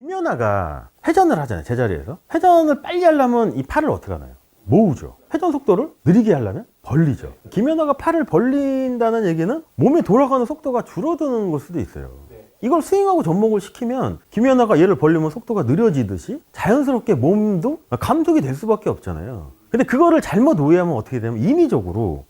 김연아가 회전을 하잖아요. 제자리에서. 회전을 빨리 하려면 이 팔을 어떻게 하나요? 모으죠. 회전 속도를 느리게 하려면 벌리죠. 김연아가 팔을 벌린다는 얘기는 몸이 돌아가는 속도가 줄어드는 걸 수도 있어요. 이걸 스윙하고 접목을 시키면 김연아가 얘를 벌리면 속도가 느려지듯이 자연스럽게 몸도 감속이 될 수밖에 없잖아요. 근데 그거를 잘못 오해하면 어떻게 되냐면 인위적으로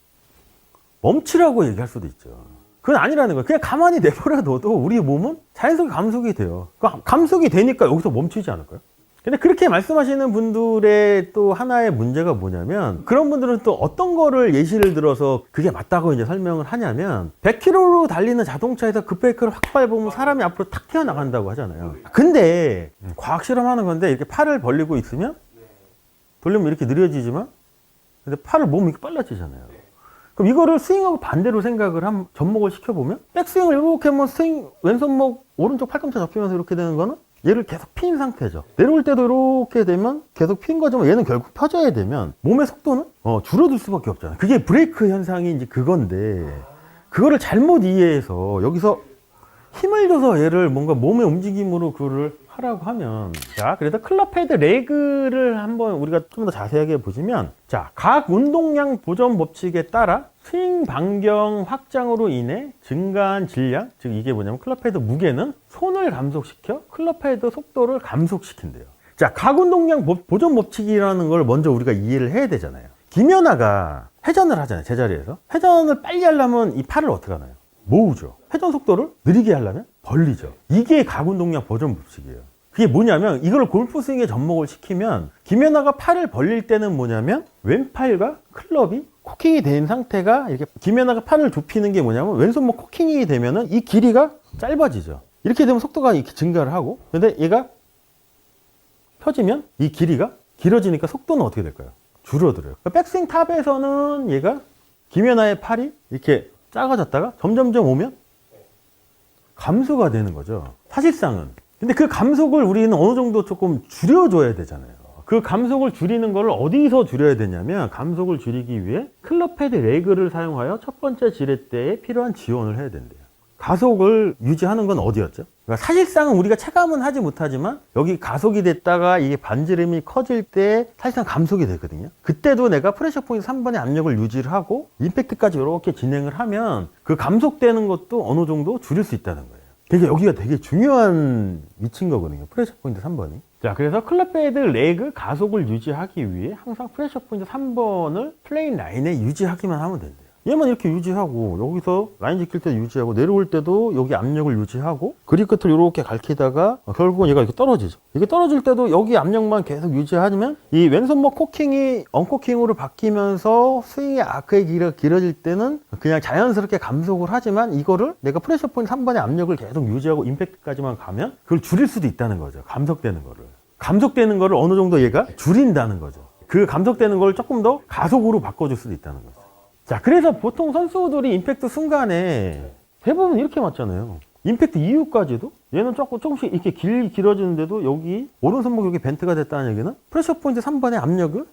멈추라고 얘기할 수도 있죠. 그건 아니라는 거예요. 그냥 가만히 내버려둬도 우리 몸은 자연스럽게 감속이 돼요. 감속이 되니까 여기서 멈추지 않을까요? 근데 그렇게 말씀하시는 분들의 또 하나의 문제가 뭐냐면, 그런 분들은 또 어떤 거를 예시를 들어서 그게 맞다고 이제 설명을 하냐면, 100km로 달리는 자동차에서 급브레이크를 확 밟으면 사람이 앞으로 탁 튀어나간다고 하잖아요. 근데 과학 실험하는 건데 이렇게 팔을 벌리고 있으면 돌리면 이렇게 느려지지만, 근데 팔을 몸이 이렇게 빨라지잖아요. 그럼 이거를 스윙하고 반대로 생각을 접목을 시켜보면, 백스윙을 이렇게 하면 스윙, 왼손목 오른쪽 팔꿈치 접히면서 이렇게 되는 거는 얘를 계속 핀 상태죠. 내려올 때도 이렇게 되면 계속 핀 거지만 얘는 결국 펴져야 되면 몸의 속도는 줄어들 수밖에 없잖아요. 그게 브레이크 현상이 이제 그건데, 그거를 잘못 이해해서 여기서 힘을 줘서 얘를 뭔가 몸의 움직임으로 그거를 하라고 하면, 자, 그래서 클럽 헤드 레그를 한번 우리가 좀 더 자세하게 보시면, 자, 각 운동량 보전 법칙에 따라 스윙 반경 확장으로 인해 증가한 질량, 즉 이게 뭐냐면 클럽 헤드 무게는 손을 감속시켜 클럽 헤드 속도를 감속시킨대요. 자, 각 운동량 보전 법칙이라는 걸 먼저 우리가 이해를 해야 되잖아요. 김연아가 회전을 하잖아요. 제자리에서. 회전을 빨리 하려면 이 팔을 어떻게 하나요? 모으죠. 회전 속도를 느리게 하려면 벌리죠. 이게 각 운동량 보전 법칙이에요. 그게 뭐냐면, 이걸 골프 스윙에 접목을 시키면 김연아가 팔을 벌릴 때는 뭐냐면, 왼팔과 클럽이 코킹이 된 상태가, 이렇게 김연아가 팔을 좁히는 게 뭐냐면, 왼손목 코킹이 되면은 이 길이가 짧아지죠. 이렇게 되면 속도가 이렇게 증가를 하고, 근데 얘가 펴지면 이 길이가 길어지니까 속도는 어떻게 될까요? 줄어들어요. 백스윙 탑에서는 얘가 김연아의 팔이 이렇게 작아졌다가 점점점 오면 감소가 되는 거죠. 사실상은. 근데 그 감속을 우리는 어느 정도 조금 줄여줘야 되잖아요. 그 감속을 줄이는 걸 어디서 줄여야 되냐면, 감속을 줄이기 위해 클럽 헤드 레그를 사용하여 첫 번째 지렛대에 필요한 지원을 해야 된대요. 가속을 유지하는 건 어디였죠? 그러니까 사실상은 우리가 체감은 하지 못하지만 여기 가속이 됐다가 이게 반지름이 커질 때 사실상 감속이 되거든요. 그때도 내가 프레셔 포인트 3번의 압력을 유지를 하고 임팩트까지 이렇게 진행을 하면 그 감속되는 것도 어느 정도 줄일 수 있다는 거예요. 그러니까 여기가 되게 중요한 위치인 거거든요. 프레셔 포인트 3번이. 자, 그래서 클럽 헤드 레그 가속을 유지하기 위해 항상 프레셔 포인트 3번을 플레인 라인에 유지하기만 하면 된대요. 얘만 이렇게 유지하고, 여기서 라인 지킬 때 유지하고, 내려올 때도 여기 압력을 유지하고, 그립 끝을 이렇게 갈키다가 결국은 얘가 이렇게 떨어지죠. 이게 떨어질 때도 여기 압력만 계속 유지하면 이 왼손목 코킹이 언코킹으로 바뀌면서 스윙의 아크의 길이가 길어질 때는 그냥 자연스럽게 감속을 하지만, 이거를 내가 프레셔 포인트 3번의 압력을 계속 유지하고 임팩트까지만 가면 그걸 줄일 수도 있다는 거죠. 감속되는 거를. 감속되는 거를 어느 정도 얘가 줄인다는 거죠. 그 감속되는 걸 조금 더 가속으로 바꿔줄 수도 있다는 거죠. 자, 그래서 보통 선수들이 임팩트 순간에 대부분 이렇게 맞잖아요. 임팩트 이후까지도 얘는 조금씩 이렇게 길어지는데도 여기 오른손목 여기 벤트가 됐다는 얘기는 프레셔 포인트 3번의 압력을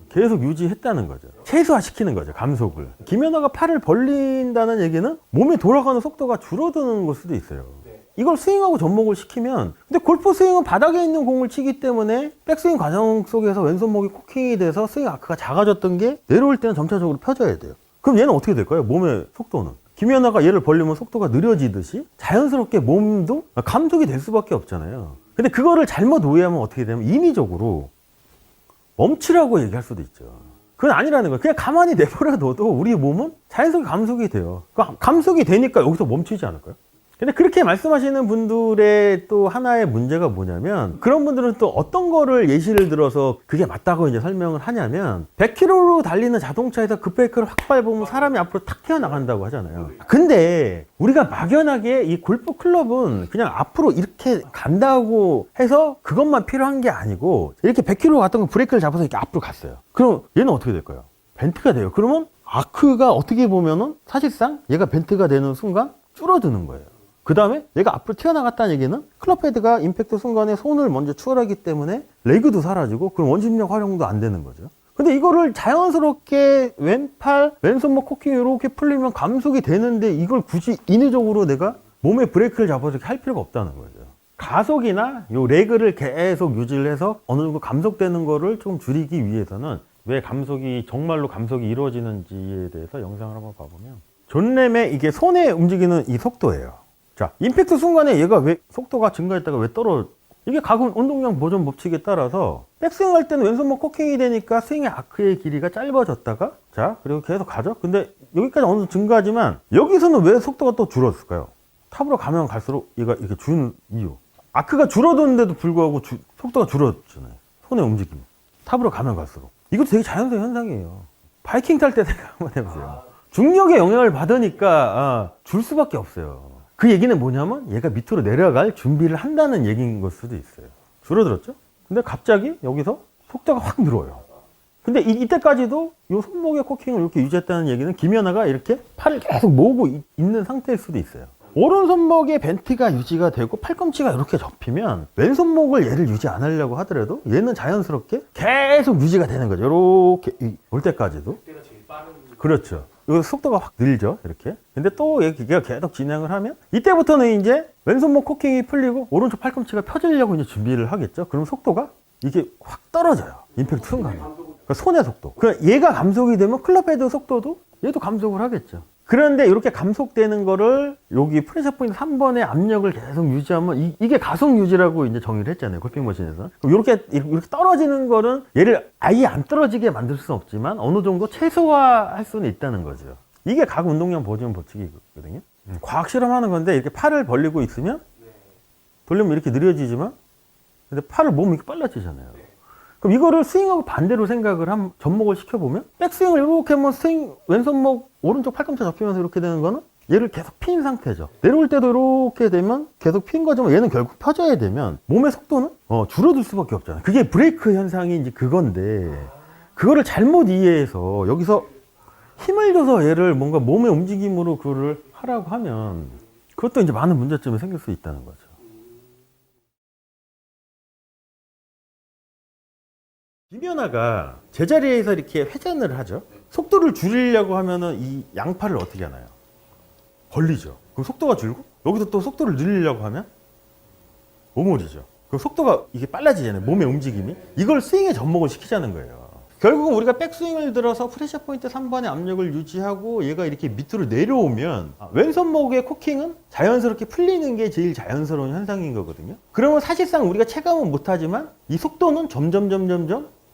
계속 유지했다는 거죠. 최소화시키는 거죠, 감속을. 김연아가 팔을 벌린다는 얘기는 몸이 돌아가는 속도가 줄어드는 걸 수도 있어요. 이걸 스윙하고 접목을 시키면, 근데 골프 스윙은 바닥에 있는 공을 치기 때문에 백스윙 과정 속에서 왼손목이 코킹이 돼서 스윙 아크가 작아졌던 게 내려올 때는 점차적으로 펴져야 돼요. 그럼 얘는 어떻게 될까요? 몸의 속도는. 김연아가 얘를 벌리면 속도가 느려지듯이 자연스럽게 몸도 감속이 될 수밖에 없잖아요. 근데 그거를 잘못 오해하면 어떻게 되냐면, 인위적으로 멈추라고 얘기할 수도 있죠. 그건 아니라는 거예요. 그냥 가만히 내버려둬도 우리 몸은 자연스럽게 감속이 돼요. 감속이 되니까 여기서 멈추지 않을까요? 근데 그렇게 말씀하시는 분들의 또 하나의 문제가 뭐냐면, 그런 분들은 또 어떤 거를 예시를 들어서 그게 맞다고 이제 설명을 하냐면, 100km로 달리는 자동차에서 급브레이크를 확 밟으면 사람이 앞으로 탁 튀어나간다고 하잖아요. 근데 우리가 막연하게 이 골프 클럽은 그냥 앞으로 이렇게 간다고 해서 그것만 필요한 게 아니고, 이렇게 100km 갔던 거 브레이크를 잡아서 이렇게 앞으로 갔어요. 그럼 얘는 어떻게 될까요? 벤트가 돼요. 그러면 아크가 어떻게 보면은 사실상 얘가 벤트가 되는 순간 줄어드는 거예요. 그 다음에 얘가 앞으로 튀어나갔다는 얘기는 클럽 헤드가 임팩트 순간에 손을 먼저 추월하기 때문에 레그도 사라지고, 그럼 원심력 활용도 안 되는 거죠. 근데 이거를 자연스럽게 왼팔, 왼손목 코킹이 이렇게 풀리면 감속이 되는데, 이걸 굳이 인위적으로 내가 몸에 브레이크를 잡아서 이렇게 할 필요가 없다는 거죠. 가속이나 요 레그를 계속 유지를 해서 어느 정도 감속되는 거를 좀 줄이기 위해서는 왜 감속이 정말로 감속이 이루어지는지에 대해서 영상을 한번 봐보면 존램의 이게 손에 움직이는 이 속도예요. 자, 임팩트 순간에 얘가 왜 속도가 증가했다가 왜 이게 가공 운동량 보존 법칙에 따라서 백스윙 할 때는 왼손목 코킹이 되니까 스윙의 아크의 길이가 짧아졌다가 자 그리고 계속 가죠. 근데 여기까지 어느 정도 증가하지만 여기서는 왜 속도가 또 줄었을까요? 탑으로 가면 갈수록 얘가 이렇게 준 이유, 아크가 줄어드는데도 불구하고 속도가 줄어졌잖아요. 손의 움직임. 탑으로 가면 갈수록 이것도 되게 자연스러운 현상이에요. 바이킹 탈 때 생각 한번 해보세요. 중력의 영향을 받으니까 줄 수밖에 없어요. 그 얘기는 뭐냐면 얘가 밑으로 내려갈 준비를 한다는 얘기인 걸 수도 있어요. 줄어들었죠? 근데 갑자기 여기서 속도가 확 늘어요. 근데 이때까지도 이 손목의 코킹을 이렇게 유지했다는 얘기는 김연아가 이렇게 팔을 계속 모으고 있는 상태일 수도 있어요. 오른손목의 벤트가 유지가 되고 팔꿈치가 이렇게 접히면 왼손목을 얘를 유지 안 하려고 하더라도 얘는 자연스럽게 계속 유지가 되는 거죠. 이렇게 올 때까지도. 그때가 제일 빠른. 그렇죠. 이 속도가 확 늘죠. 이렇게. 근데 또 얘가 계속 진행을 하면 이때부터는 이제 왼손목 코킹이 풀리고 오른쪽 팔꿈치가 펴지려고 이제 준비를 하겠죠. 그럼 속도가 이게 확 떨어져요. 임팩트 순간에. 그러니까 손의 속도. 그러니까 얘가 감속이 되면 클럽 헤드 속도도 얘도 감속을 하겠죠. 그런데 이렇게 감속되는 거를 여기 프레셔 포인트 3번의 압력을 계속 유지하면 이게 가속 유지라고 이제 정의를 했잖아요. 골핑 머신에서. 이렇게 떨어지는 거는 얘를 아예 안 떨어지게 만들 수는 없지만 어느 정도 최소화할 수는 있다는 거죠. 이게 각 운동량 보존 법칙이거든요. 과학 실험하는 건데 이렇게 팔을 벌리고 있으면 돌리면 이렇게 느려지지만 근데 몸이 이렇게 빨라지잖아요. 그럼 이거를 스윙하고 반대로 생각을 접목을 시켜보면 백스윙을 이렇게 하면 왼손목 오른쪽 팔꿈치 접히면서 이렇게 되는 거는 얘를 계속 핀 상태죠. 내려올 때도 이렇게 되면 계속 핀 거지만 얘는 결국 펴져야 되면 몸의 속도는 줄어들 수밖에 없잖아요. 그게 브레이크 현상이 이제 그건데 그거를 잘못 이해해서 여기서 힘을 줘서 얘를 뭔가 몸의 움직임으로 그거를 하라고 하면 그것도 이제 많은 문제점이 생길 수 있다는 거죠. 김연아가 제자리에서 이렇게 회전을 하죠. 속도를 줄이려고 하면은 이 양팔을 어떻게 하나요? 벌리죠. 그럼 속도가 줄고 여기서 또 속도를 늘리려고 하면 오므리죠. 그럼 속도가 이게 빨라지잖아요. 몸의 움직임이. 이걸 스윙에 접목을 시키자는 거예요. 결국은 우리가 백스윙을 들어서 프레셔 포인트 3번의 압력을 유지하고 얘가 이렇게 밑으로 내려오면 왼손목의 코킹은 자연스럽게 풀리는 게 제일 자연스러운 현상인 거거든요. 그러면 사실상 우리가 체감은 못하지만 이 속도는 점점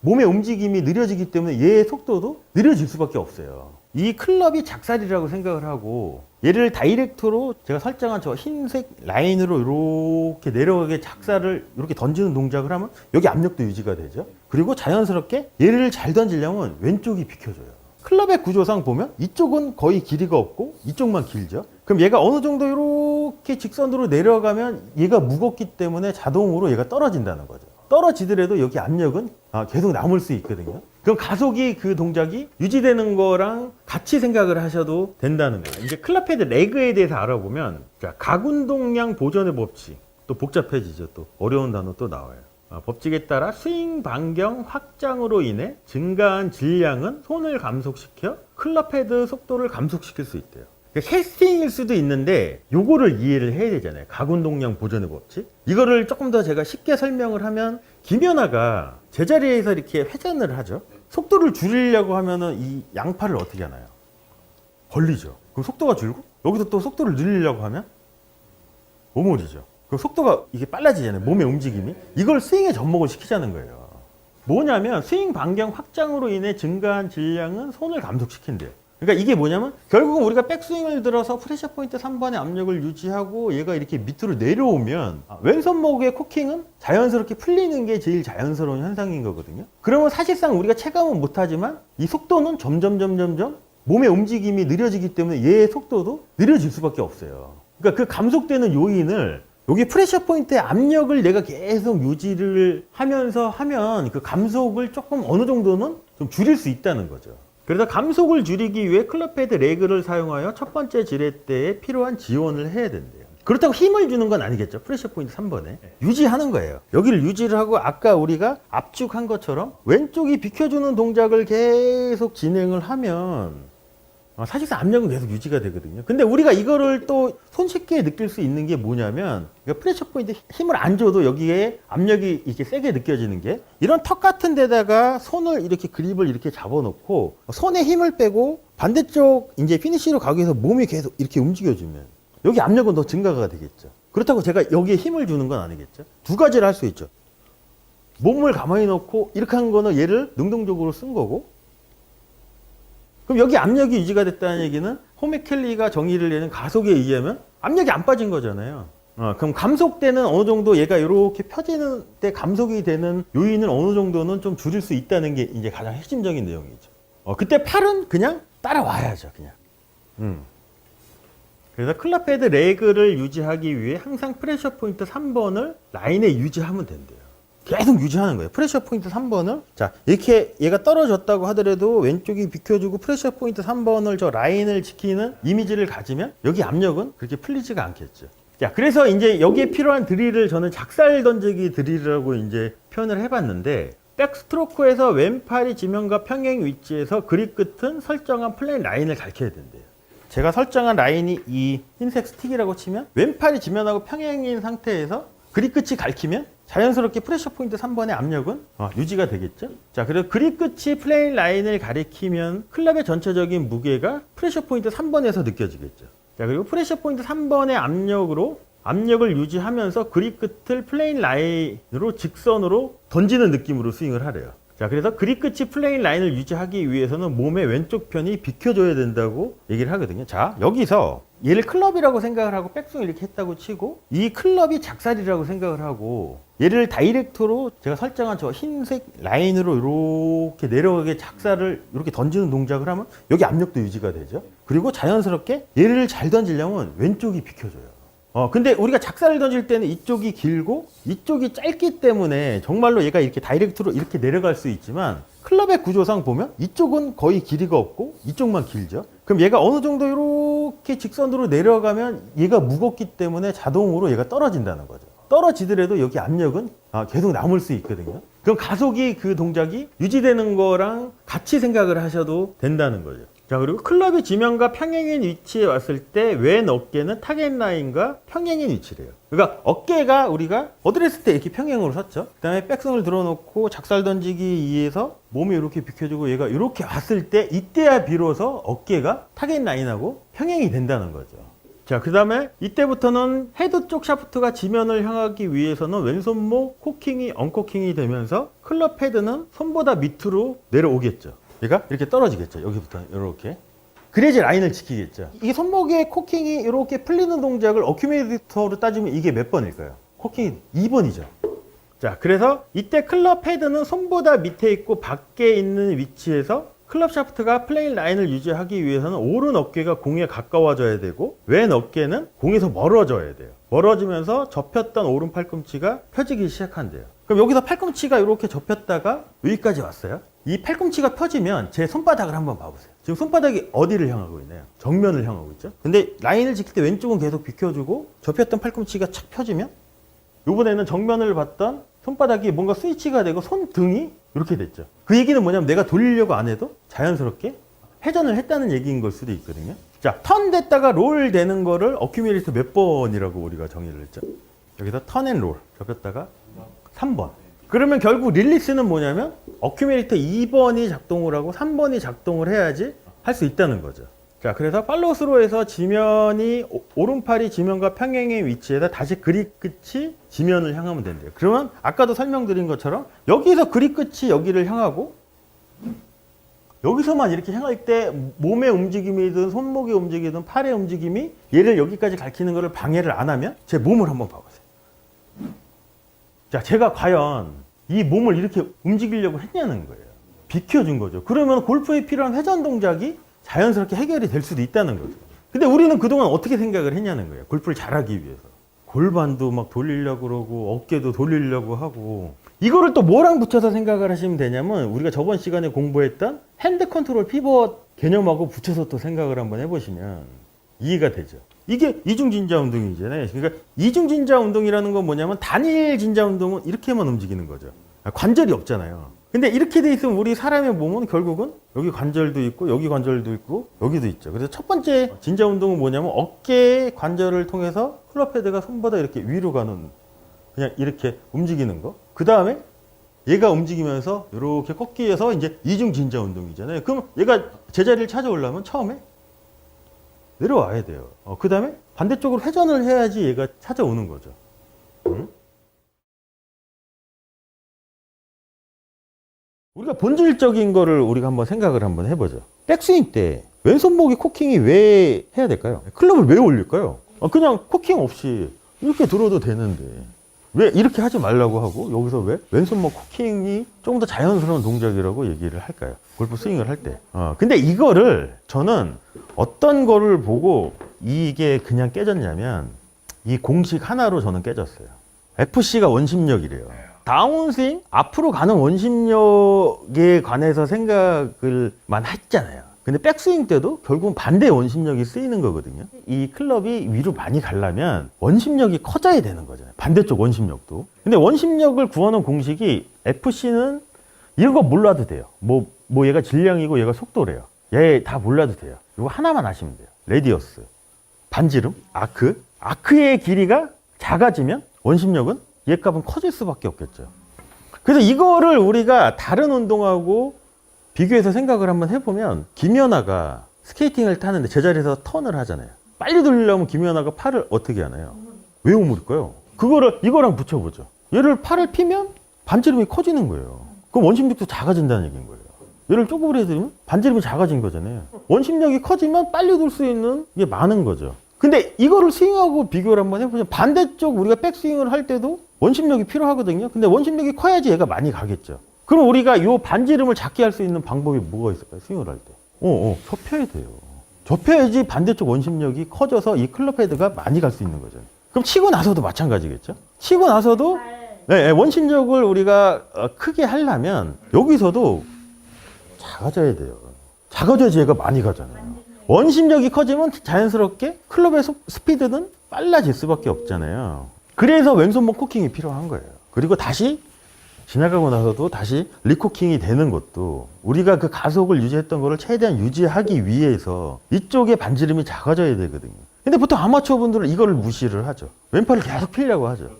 몸의 움직임이 느려지기 때문에 얘의 속도도 느려질 수밖에 없어요. 이 클럽이 작살이라고 생각을 하고 얘를 다이렉트로 제가 설정한 저 흰색 라인으로 이렇게 내려가게 작살을 이렇게 던지는 동작을 하면 여기 압력도 유지가 되죠. 그리고 자연스럽게 얘를 잘 던지려면 왼쪽이 비켜줘요. 클럽의 구조상 보면 이쪽은 거의 길이가 없고 이쪽만 길죠. 그럼 얘가 어느 정도 이렇게 직선으로 내려가면 얘가 무겁기 때문에 자동으로 얘가 떨어진다는 거죠. 떨어지더라도 여기 압력은 계속 남을 수 있거든요. 그럼 가속이 그 동작이 유지되는 거랑 같이 생각을 하셔도 된다는 거예요. 이제 클럽 헤드 레그에 대해서 알아보면 자, 각운동량 보존의 법칙 또 복잡해지죠. 또 어려운 단어 또 나와요. 법칙에 따라 스윙 반경 확장으로 인해 증가한 질량은 손을 감속시켜 클럽 헤드 속도를 감속시킬 수 있대요. 캐스팅일 수도 있는데 요거를 이해를 해야 되잖아요. 각운동량 보존의 법칙. 이거를 조금 더 제가 쉽게 설명을 하면 김연아가 제자리에서 이렇게 회전을 하죠. 속도를 줄이려고 하면은 이 양팔을 어떻게 하나요? 벌리죠. 그럼 속도가 줄고 여기서 또 속도를 늘리려고 하면 오므리죠. 그럼 속도가 이게 빨라지잖아요. 몸의 움직임이. 이걸 스윙에 접목을 시키자는 거예요. 뭐냐면 스윙 반경 확장으로 인해 증가한 질량은 손을 감속시킨대요. 그러니까 이게 뭐냐면 결국은 우리가 백스윙을 들어서 프레셔 포인트 3번의 압력을 유지하고 얘가 이렇게 밑으로 내려오면 왼손목의 코킹은 자연스럽게 풀리는 게 제일 자연스러운 현상인 거거든요. 그러면 사실상 우리가 체감은 못하지만 이 속도는 점점 몸의 움직임이 느려지기 때문에 얘의 속도도 느려질 수밖에 없어요. 그러니까 그 감속되는 요인을 여기 프레셔 포인트의 압력을 내가 계속 유지를 하면서 하면 그 감속을 조금 어느 정도는 좀 줄일 수 있다는 거죠. 그래서 감속을 줄이기 위해 클럽 헤드 레그를 사용하여 첫 번째 지렛 때에 필요한 지원을 해야 된대요. 그렇다고 힘을 주는 건 아니겠죠. 프레셔 포인트 3번에. 유지하는 거예요. 여기를 유지를 하고 아까 우리가 압축한 것처럼 왼쪽이 비켜주는 동작을 계속 진행을 하면 사실상 압력은 계속 유지가 되거든요. 근데 우리가 이거를 또 손쉽게 느낄 수 있는 게 뭐냐면, 그러니까 프레셔 포인트 힘을 안 줘도 여기에 압력이 이렇게 세게 느껴지는 게, 이런 턱 같은 데다가 손을 이렇게 그립을 이렇게 잡아놓고 손에 힘을 빼고 반대쪽 이제 피니쉬로 가기 위해서 몸이 계속 이렇게 움직여주면 여기 압력은 더 증가가 되겠죠. 그렇다고 제가 여기에 힘을 주는 건 아니겠죠. 두 가지를 할 수 있죠. 몸을 가만히 놓고 이렇게 한 거는 얘를 능동적으로 쓴 거고, 그럼 여기 압력이 유지가 됐다는 얘기는 호메켈리가 정의를 내는 가속에 의하면 압력이 안 빠진 거잖아요. 그럼 감속되는 어느 정도 얘가 이렇게 펴지는 때 감속이 되는 요인을 어느 정도는 좀 줄일 수 있다는 게 이제 가장 핵심적인 내용이죠. 그때 팔은 그냥 따라와야죠, 그냥. 그래서 클럽 헤드 레그를 유지하기 위해 항상 프레셔 포인트 3번을 라인에 유지하면 된대요. 계속 유지하는 거예요. 프레셔 포인트 3번을. 자, 이렇게 얘가 떨어졌다고 하더라도 왼쪽이 비켜주고 프레셔 포인트 3번을 저 라인을 지키는 이미지를 가지면 여기 압력은 그렇게 풀리지가 않겠죠. 자, 그래서 이제 여기에 필요한 드릴을 저는 작살 던지기 드릴이라고 이제 표현을 해봤는데, 백스트로크에서 왼팔이 지면과 평행 위치에서 그립 끝은 설정한 플레인 라인을 가리켜야 된대요. 제가 설정한 라인이 이 흰색 스틱이라고 치면 왼팔이 지면하고 평행인 상태에서 그립 끝이 가리키면 자연스럽게 프레셔 포인트 3번의 압력은 유지가 되겠죠. 자, 그리고 그립 끝이 플레인 라인을 가리키면 클럽의 전체적인 무게가 프레셔 포인트 3번에서 느껴지겠죠. 자, 그리고 프레셔 포인트 3번의 압력을 유지하면서 그립 끝을 플레인 라인으로 직선으로 던지는 느낌으로 스윙을 하래요. 자, 그래서 그립 끝이 플레인 라인을 유지하기 위해서는 몸의 왼쪽 편이 비켜줘야 된다고 얘기를 하거든요. 자, 여기서 얘를 클럽이라고 생각을 하고 백스윙을 이렇게 했다고 치고, 이 클럽이 작살이라고 생각을 하고, 얘를 다이렉트로 제가 설정한 저 흰색 라인으로 이렇게 내려가게 작살을 이렇게 던지는 동작을 하면 여기 압력도 유지가 되죠. 그리고 자연스럽게 얘를 잘 던지려면 왼쪽이 비켜줘요. 근데 우리가 작살을 던질 때는 이쪽이 길고 이쪽이 짧기 때문에 정말로 얘가 이렇게 다이렉트로 이렇게 내려갈 수 있지만, 클럽의 구조상 보면 이쪽은 거의 길이가 없고 이쪽만 길죠. 그럼 얘가 어느 정도 이렇게 직선으로 내려가면 얘가 무겁기 때문에 자동으로 얘가 떨어진다는 거죠. 떨어지더라도 여기 압력은 계속 남을 수 있거든요. 그럼 가속이 그 동작이 유지되는 거랑 같이 생각을 하셔도 된다는 거죠. 자, 그리고 클럽이 지면과 평행인 위치에 왔을 때 왼 어깨는 타겟 라인과 평행인 위치래요. 그러니까 어깨가 우리가 어드레스 때 이렇게 평행으로 섰죠. 그 다음에 백스윙을 들어놓고 작살 던지기 위해서 몸이 이렇게 비켜주고 얘가 이렇게 왔을 때, 이때야 비로소 어깨가 타겟 라인하고 평행이 된다는 거죠. 자, 그 다음에 이때부터는 헤드 쪽 샤프트가 지면을 향하기 위해서는 왼손목 코킹이 언코킹이 되면서 클럽 헤드는 손보다 밑으로 내려오겠죠. 얘가 이렇게 떨어지겠죠. 여기부터 이렇게. 그래야지 라인을 지키겠죠. 이게 손목의 코킹이 이렇게 풀리는 동작을 어큐뮬레이터로 따지면 이게 몇 번일까요? 코킹이 2번이죠. 자, 그래서 이때 클럽 헤드는 손보다 밑에 있고 밖에 있는 위치에서 클럽 샤프트가 플레인 라인을 유지하기 위해서는 오른 어깨가 공에 가까워져야 되고, 왼 어깨는 공에서 멀어져야 돼요. 멀어지면서 접혔던 오른 팔꿈치가 펴지기 시작한대요. 그럼 여기서 팔꿈치가 이렇게 접혔다가 여기까지 왔어요. 이 팔꿈치가 펴지면 제 손바닥을 한번 봐보세요. 지금 손바닥이 어디를 향하고 있나요? 정면을 향하고 있죠. 근데 라인을 지킬 때 왼쪽은 계속 비켜주고 접혔던 팔꿈치가 착 펴지면, 이번에는 정면을 봤던 손바닥이 뭔가 스위치가 되고 손등이 이렇게 됐죠. 그 얘기는 뭐냐면 내가 돌리려고 안 해도 자연스럽게 회전을 했다는 얘기인 걸 수도 있거든요. 자, 턴 됐다가 롤 되는 거를 어큐뮬레이터 몇 번이라고 우리가 정의를 했죠. 여기서 턴 앤 롤 접혔다가 3번. 그러면 결국 릴리스는 뭐냐면 어큐뮬레이터 2번이 작동을 하고 3번이 작동을 해야지 할 수 있다는 거죠. 자, 그래서 팔로스로에서 지면이 오른팔이 지면과 평행의 위치에다 다시 그립 끝이 지면을 향하면 된대요. 그러면 아까도 설명드린 것처럼 여기서 그립 끝이 여기를 향하고 여기서만 이렇게 향할 때 몸의 움직임이든 손목의 움직임이든 팔의 움직임이 얘를 여기까지 가리키는 것을 방해를 안 하면 제 몸을 한번 봐보세요. 자, 제가 과연 이 몸을 이렇게 움직이려고 했냐는 거예요. 비켜준 거죠. 그러면 골프에 필요한 회전 동작이 자연스럽게 해결이 될 수도 있다는 거죠. 근데 우리는 그동안 어떻게 생각을 했냐는 거예요. 골프를 잘하기 위해서. 골반도 막 돌리려고 그러고 어깨도 돌리려고 하고, 이거를 또 뭐랑 붙여서 생각을 하시면 되냐면 우리가 저번 시간에 공부했던 핸드 컨트롤 피벗 개념하고 붙여서 또 생각을 한번 해보시면 이해가 되죠. 이게 이중진자 운동이잖아요. 그러니까 이중진자 운동이라는 건 뭐냐면 단일 진자 운동은 이렇게만 움직이는 거죠. 관절이 없잖아요. 근데 이렇게 돼 있으면 우리 사람의 몸은 결국은 여기 관절도 있고 여기 관절도 있고 여기도 있죠. 그래서 첫 번째 진자 운동은 뭐냐면 어깨 관절을 통해서 클럽 헤드가 손보다 이렇게 위로 가는, 그냥 이렇게 움직이는 거. 그 다음에 얘가 움직이면서 이렇게 꺾기 위해서 이제 이중 진자 운동이잖아요. 그럼 얘가 제자리를 찾아오려면 처음에 내려와야 돼요. 그 다음에 반대쪽으로 회전을 해야지 얘가 찾아오는 거죠. 응? 우리가 본질적인 거를 우리가 한번 생각을 한번 해보죠. 백스윙 때 왼손목이 코킹이 왜 해야 될까요? 클럽을 왜 올릴까요? 그냥 코킹 없이 이렇게 들어도 되는데 왜 이렇게 하지 말라고 하고 여기서 왜 왼손목 코킹이 조금 더 자연스러운 동작이라고 얘기를 할까요? 골프 스윙을 할 때. 근데 이거를 저는 어떤 거를 보고 이게 그냥 깨졌냐면 이 공식 하나로 저는 깨졌어요. FC가 원심력이래요. 다운스윙 앞으로 가는 원심력에 관해서 생각을만 했잖아요. 근데 백스윙 때도 결국은 반대 원심력이 쓰이는 거거든요. 이 클럽이 위로 많이 가려면 원심력이 커져야 되는 거잖아요. 반대쪽 원심력도. 근데 원심력을 구하는 공식이 FC는 이런 거 몰라도 돼요. 뭐 얘가 질량이고 얘가 속도래요. 얘 다 몰라도 돼요. 이거 하나만 아시면 돼요. 레디어스, 반지름, 아크. 아크의 길이가 작아지면 원심력은 얘 값은 커질 수밖에 없겠죠. 그래서 이거를 우리가 다른 운동하고 비교해서 생각을 한번 해보면 김연아가 스케이팅을 타는데 제자리에서 턴을 하잖아요. 빨리 돌리려면 김연아가 팔을 어떻게 하나요? 왜 오므릴까요? 그거를 이거랑 붙여보죠. 얘를 팔을 피면 반지름이 커지는 거예요. 그럼 원심력도 작아진다는 얘기인 거예요. 얘를 쪼그려드리면 반지름이 작아진 거잖아요. 원심력이 커지면 빨리 돌 수 있는 게 많은 거죠. 근데 이거를 스윙하고 비교를 한번 해보면 반대쪽 우리가 백스윙을 할 때도 원심력이 필요하거든요. 근데 원심력이 커야지 얘가 많이 가겠죠. 그럼 우리가 이 반지름을 작게 할 수 있는 방법이 뭐가 있을까요? 스윙을 할 때. 접혀야 돼요. 접혀야지 반대쪽 원심력이 커져서 이 클럽 헤드가 많이 갈 수 있는 거죠. 그럼 치고 나서도 마찬가지겠죠? 치고 나서도 원심력을 우리가 크게 하려면 여기서도 작아져야 돼요. 작아져야지 얘가 많이 가잖아요. 원심력이 커지면 자연스럽게 클럽의 스피드는 빨라질 수밖에 없잖아요. 그래서 왼손목 코킹이 필요한 거예요. 그리고 다시 지나가고 나서도 다시 리코킹이 되는 것도 우리가 그 가속을 유지했던 거를 최대한 유지하기 위해서 이쪽에 반지름이 작아져야 되거든요. 근데 보통 아마추어 분들은 이거를 무시를 하죠. 왼팔을 계속 피려고 하죠.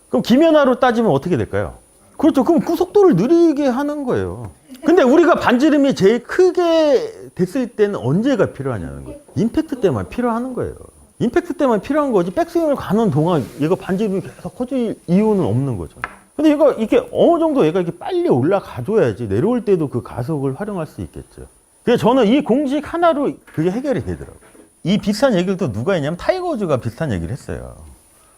그럼 김연아로 따지면 어떻게 될까요? 그렇죠. 그럼 그 속도를 느리게 하는 거예요. 근데 우리가 반지름이 제일 크게 됐을 때는 언제가 필요하냐는 거예요. 임팩트 때만 필요한 거예요. 임팩트 때만 필요한 거지 백스윙을 가는 동안 얘가 반지름이 계속 커질 이유는 없는 거죠. 근데 얘가 이렇게 어느 정도 얘가 이렇게 빨리 올라가줘야지 내려올 때도 그 가속을 활용할 수 있겠죠. 그래서 저는 이 공식 하나로 그게 해결이 되더라고요. 이 비슷한 얘기를 또 누가 했냐면 타이거 우즈가 비슷한 얘기를 했어요.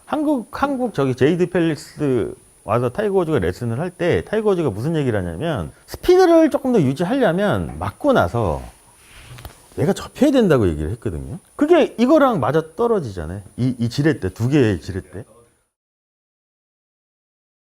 한국 저기 제이드 펠릭스 와서 타이거 우즈가 레슨을 할 때 타이거 우즈가 무슨 얘기를 하냐면 스피드를 조금 더 유지하려면 맞고 나서 얘가 접혀야 된다고 얘기를 했거든요. 그게 이거랑 맞아 떨어지잖아요. 이 지렛대, 두 개의 지렛대.